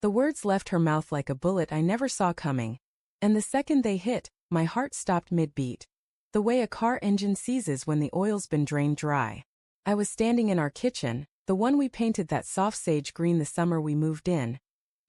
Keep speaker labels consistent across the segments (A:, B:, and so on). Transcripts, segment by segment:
A: The words left her mouth like a bullet I never saw coming. And the second they hit, my heart stopped mid-beat. The way a car engine seizes when the oil's been drained dry. I was standing in our kitchen, the one we painted that soft sage green the summer we moved in.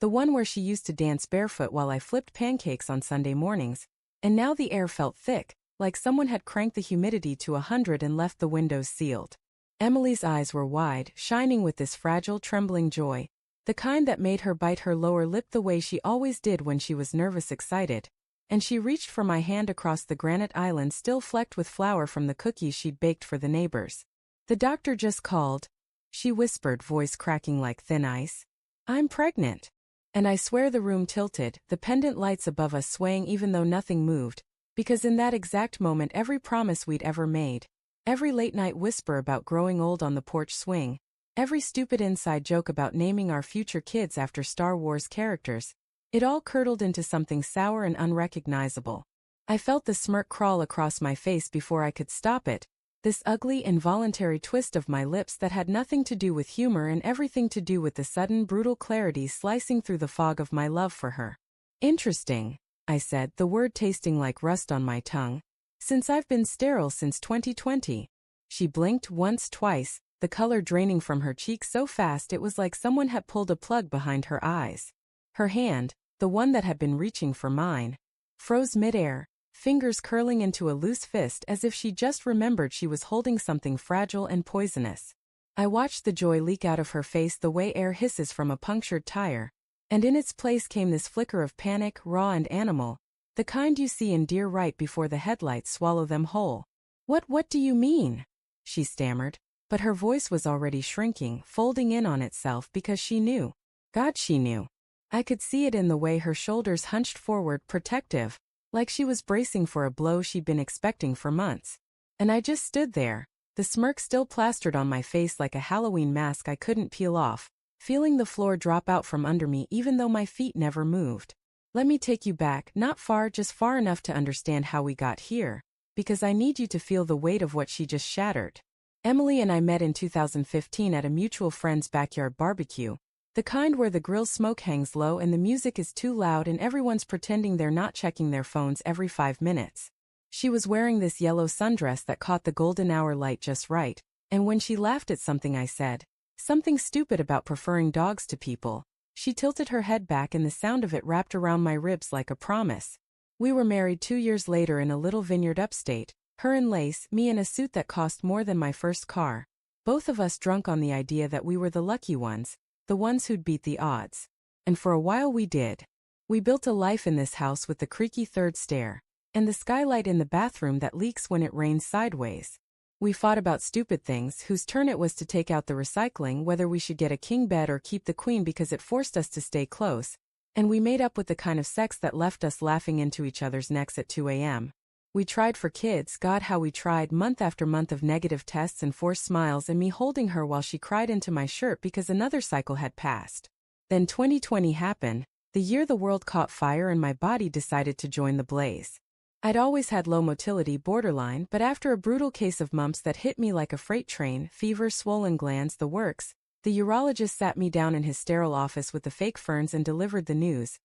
A: The one where she used to dance barefoot while I flipped pancakes on Sunday mornings. And now the air felt thick, like someone had cranked the humidity to 100 and left the windows sealed. Emily's eyes were wide, shining with this fragile, trembling joy, the kind that made her bite her lower lip the way she always did when she was nervous excited. And she reached for my hand across the granite island still flecked with flour from the cookies she'd baked for the neighbors. "The doctor just called," she whispered, voice cracking like thin ice. "I'm pregnant." And I swear the room tilted, the pendant lights above us swaying even though nothing moved, because in that exact moment every promise we'd ever made, every late-night whisper about growing old on the porch swing, every stupid inside joke about naming our future kids after Star Wars characters, it all curdled into something sour and unrecognizable. I felt the smirk crawl across my face before I could stop it, this ugly, involuntary twist of my lips that had nothing to do with humor and everything to do with the sudden, brutal clarity slicing through the fog of my love for her. "Interesting," I said, the word tasting like rust on my tongue. "Since I've been sterile since 2020. She blinked once, twice, the color draining from her cheeks so fast it was like someone had pulled a plug behind her eyes. Her hand, the one that had been reaching for mine, froze midair, fingers curling into a loose fist as if she just remembered she was holding something fragile and poisonous. I watched the joy leak out of her face the way air hisses from a punctured tire, and in its place came this flicker of panic, raw and animal, the kind you see in deer right before the headlights swallow them whole. What do you mean?" she stammered, but her voice was already shrinking, folding in on itself because she knew. God, she knew. I could see it in the way her shoulders hunched forward, protective, like she was bracing for a blow she'd been expecting for months. And I just stood there, the smirk still plastered on my face like a Halloween mask I couldn't peel off, feeling the floor drop out from under me even though my feet never moved. "Let me take you back, not far, just far enough to understand how we got here, because I need you to feel the weight of what she just shattered." Emily and I met in 2015 at a mutual friend's backyard barbecue, the kind where the grill smoke hangs low and the music is too loud and everyone's pretending they're not checking their phones every 5 minutes. She was wearing this yellow sundress that caught the golden hour light just right, and when she laughed at something I said, something stupid about preferring dogs to people, she tilted her head back and the sound of it wrapped around my ribs like a promise. We were married 2 years later in a little vineyard upstate, her in lace, me in a suit that cost more than my first car. Both of us drunk on the idea that we were the lucky ones, the ones who'd beat the odds. And for a while we did. We built a life in this house with the creaky third stair, and the skylight in the bathroom that leaks when it rains sideways. We fought about stupid things, whose turn it was to take out the recycling, whether we should get a king bed or keep the queen because it forced us to stay close, and we made up with the kind of sex that left us laughing into each other's necks at 2 a.m. We tried for kids, God how we tried, month after month of negative tests and forced smiles and me holding her while she cried into my shirt because another cycle had passed. Then 2020 happened, the year the world caught fire and my body decided to join the blaze. I'd always had low motility, borderline, but after a brutal case of mumps that hit me like a freight train, fever, swollen glands, the works, the urologist sat me down in his sterile office with the fake ferns and delivered the news.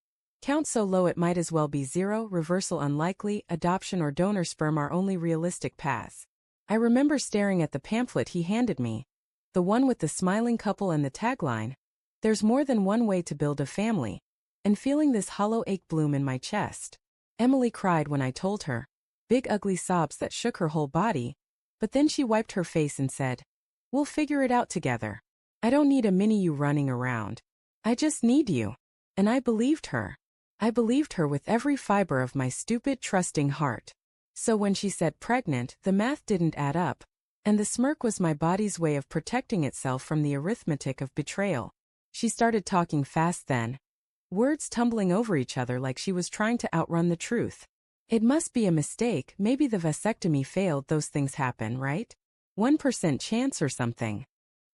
A: Count so low it might as well be 0, reversal unlikely, adoption or donor sperm are only realistic paths. I remember staring at the pamphlet he handed me, the one with the smiling couple and the tagline, "There's more than one way to build a family," and feeling this hollow ache bloom in my chest. Emily cried when I told her, big ugly sobs that shook her whole body, but then she wiped her face and said, "We'll figure it out together. I don't need a mini you running around. I just need you." And I believed her. I believed her with every fiber of my stupid, trusting heart. So when she said pregnant, the math didn't add up, and the smirk was my body's way of protecting itself from the arithmetic of betrayal. She started talking fast then, words tumbling over each other like she was trying to outrun the truth. "It must be a mistake, maybe the vasectomy failed, those things happen, right? 1% chance or something."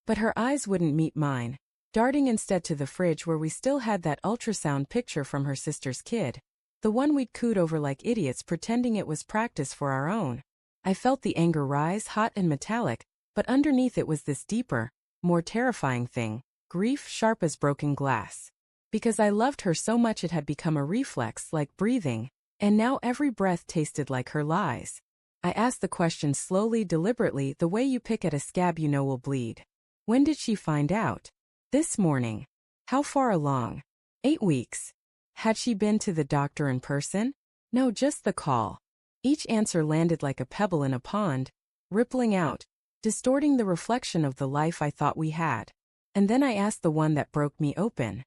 A: But her eyes wouldn't meet mine, darting instead to the fridge where we still had that ultrasound picture from her sister's kid, the one we'd cooed over like idiots pretending it was practice for our own. I felt the anger rise, hot and metallic, but underneath it was this deeper, more terrifying thing, grief sharp as broken glass. Because I loved her so much it had become a reflex, like breathing, and now every breath tasted like her lies. I asked the question slowly, deliberately, the way you pick at a scab you know will bleed. When did she find out? This morning. How far along? 8 weeks. Had she been to the doctor in person? No, just the call. Each answer landed like a pebble in a pond, rippling out, distorting the reflection of the life I thought we had. And then I asked the one that broke me open.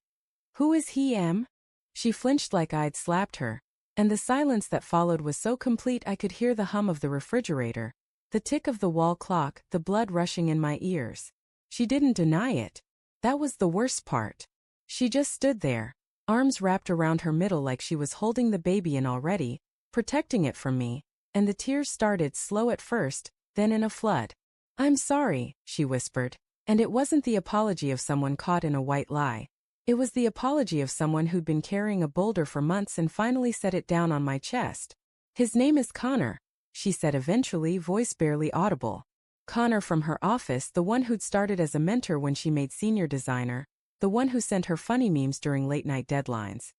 A: Who is he, Em? She flinched like I'd slapped her, and the silence that followed was so complete I could hear the hum of the refrigerator, the tick of the wall clock, the blood rushing in my ears. She didn't deny it. That was the worst part. She just stood there, arms wrapped around her middle like she was holding the baby in already, protecting it from me, and the tears started slow at first, then in a flood. I'm sorry, she whispered, and it wasn't the apology of someone caught in a white lie. It was the apology of someone who'd been carrying a boulder for months and finally set it down on my chest. His name is Connor, she said eventually, voice barely audible. Connor from her office, the one who'd started as a mentor when she made senior designer, the one who sent her funny memes during late-night deadlines.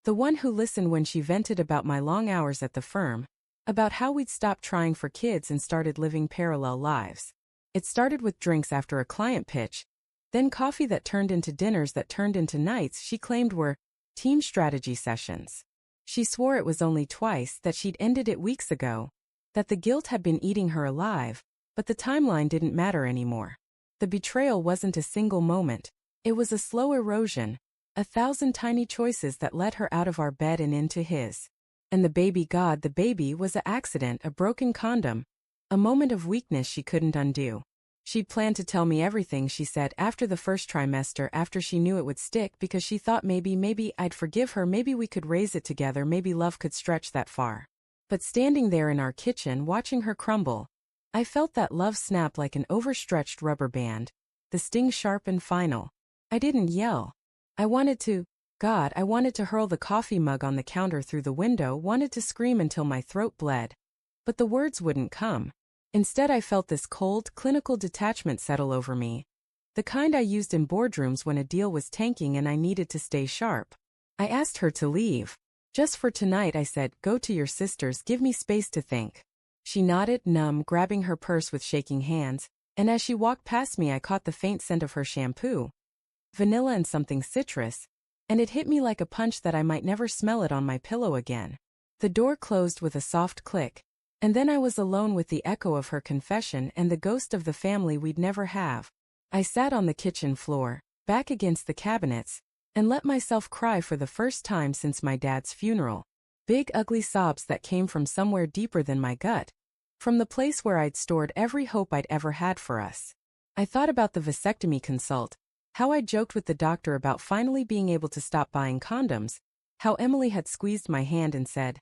A: The one who listened when she vented about my long hours at the firm, about how we'd stopped trying for kids and started living parallel lives. It started with drinks after a client pitch, then coffee that turned into dinners that turned into nights she claimed were team strategy sessions. She swore it was only twice, that she'd ended it weeks ago, that the guilt had been eating her alive, but the timeline didn't matter anymore. The betrayal wasn't a single moment. It was a slow erosion, 1,000 tiny choices that led her out of our bed and into his. And the baby, God, the baby was an accident, a broken condom, a moment of weakness she couldn't undo. She'd planned to tell me everything, she said, after the first trimester, after she knew it would stick, because she thought maybe I'd forgive her, maybe we could raise it together, maybe love could stretch that far. But standing there in our kitchen, watching her crumble, I felt that love snap like an overstretched rubber band, the sting sharp and final. I didn't yell. I wanted to, God, I wanted to hurl the coffee mug on the counter through the window, wanted to scream until my throat bled. But the words wouldn't come. Instead, I felt this cold, clinical detachment settle over me. The kind I used in boardrooms when a deal was tanking and I needed to stay sharp. I asked her to leave. Just for tonight, I said, go to your sisters, give me space to think. She nodded, numb, grabbing her purse with shaking hands, and as she walked past me I caught the faint scent of her shampoo. Vanilla and something citrus, and it hit me like a punch that I might never smell it on my pillow again. The door closed with a soft click, and then I was alone with the echo of her confession and the ghost of the family we'd never have. I sat on the kitchen floor, back against the cabinets, and let myself cry for the first time since my dad's funeral. Big ugly sobs that came from somewhere deeper than my gut, from the place where I'd stored every hope I'd ever had for us. I thought about the vasectomy consult, how I'd joked with the doctor about finally being able to stop buying condoms, how Emily had squeezed my hand and said,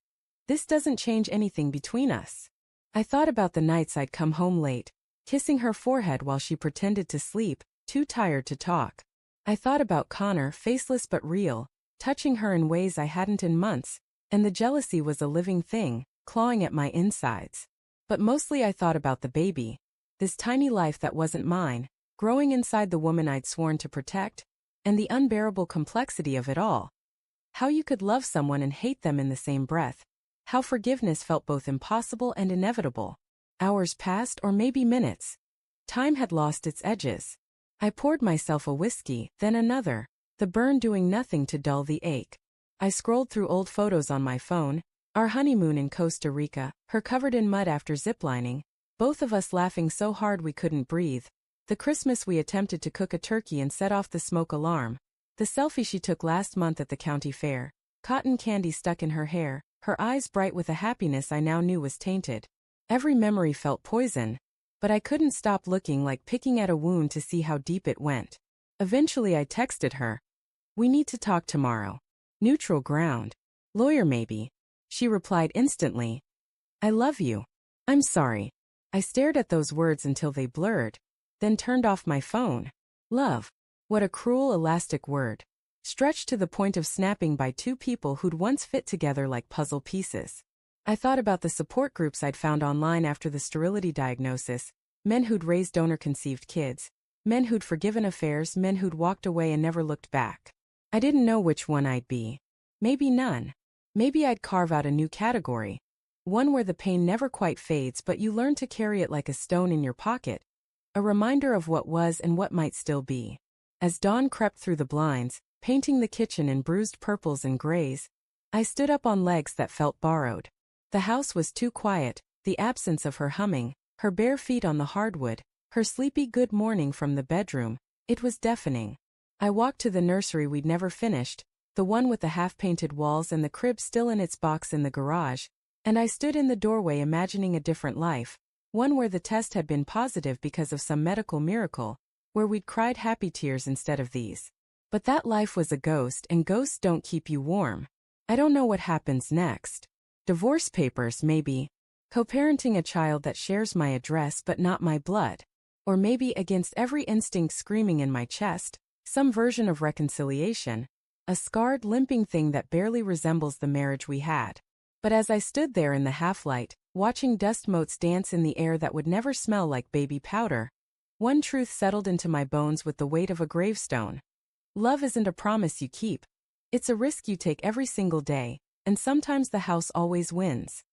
A: "This doesn't change anything between us." I thought about the nights I'd come home late, kissing her forehead while she pretended to sleep, too tired to talk. I thought about Connor, faceless but real, touching her in ways I hadn't in months, and the jealousy was a living thing, clawing at my insides. But mostly I thought about the baby, this tiny life that wasn't mine, growing inside the woman I'd sworn to protect, and the unbearable complexity of it all. How you could love someone and hate them in the same breath. How forgiveness felt both impossible and inevitable. Hours passed, or maybe minutes. Time had lost its edges. I poured myself a whiskey, then another, the burn doing nothing to dull the ache. I scrolled through old photos on my phone, our honeymoon in Costa Rica, her covered in mud after ziplining, both of us laughing so hard we couldn't breathe, the Christmas we attempted to cook a turkey and set off the smoke alarm, the selfie she took last month at the county fair, cotton candy stuck in her hair, her eyes bright with a happiness I now knew was tainted. Every memory felt poison, but I couldn't stop looking, like picking at a wound to see how deep it went. Eventually I texted her. "We need to talk tomorrow. Neutral ground. Lawyer maybe." She replied instantly. "I love you. I'm sorry." I stared at those words until they blurred, then turned off my phone. Love. What a cruel elastic word. Stretched to the point of snapping by two people who'd once fit together like puzzle pieces. I thought about the support groups I'd found online after the sterility diagnosis, men who'd raised donor-conceived kids, men who'd forgiven affairs, men who'd walked away and never looked back. I didn't know which one I'd be. Maybe none. Maybe I'd carve out a new category. One where the pain never quite fades, but you learn to carry it like a stone in your pocket. A reminder of what was and what might still be. As dawn crept through the blinds, painting the kitchen in bruised purples and grays, I stood up on legs that felt borrowed. The house was too quiet, the absence of her humming, her bare feet on the hardwood, her sleepy good morning from the bedroom, it was deafening. I walked to the nursery we'd never finished, the one with the half-painted walls and the crib still in its box in the garage, and I stood in the doorway imagining a different life, one where the test had been positive because of some medical miracle, where we'd cried happy tears instead of these. But that life was a ghost, and ghosts don't keep you warm. I don't know what happens next. Divorce papers, maybe. Co-parenting a child that shares my address but not my blood. Or maybe, against every instinct screaming in my chest, some version of reconciliation. A scarred, limping thing that barely resembles the marriage we had. But as I stood there in the half-light, watching dust motes dance in the air that would never smell like baby powder, one truth settled into my bones with the weight of a gravestone. Love isn't a promise you keep. It's a risk you take every single day, and sometimes the house always wins.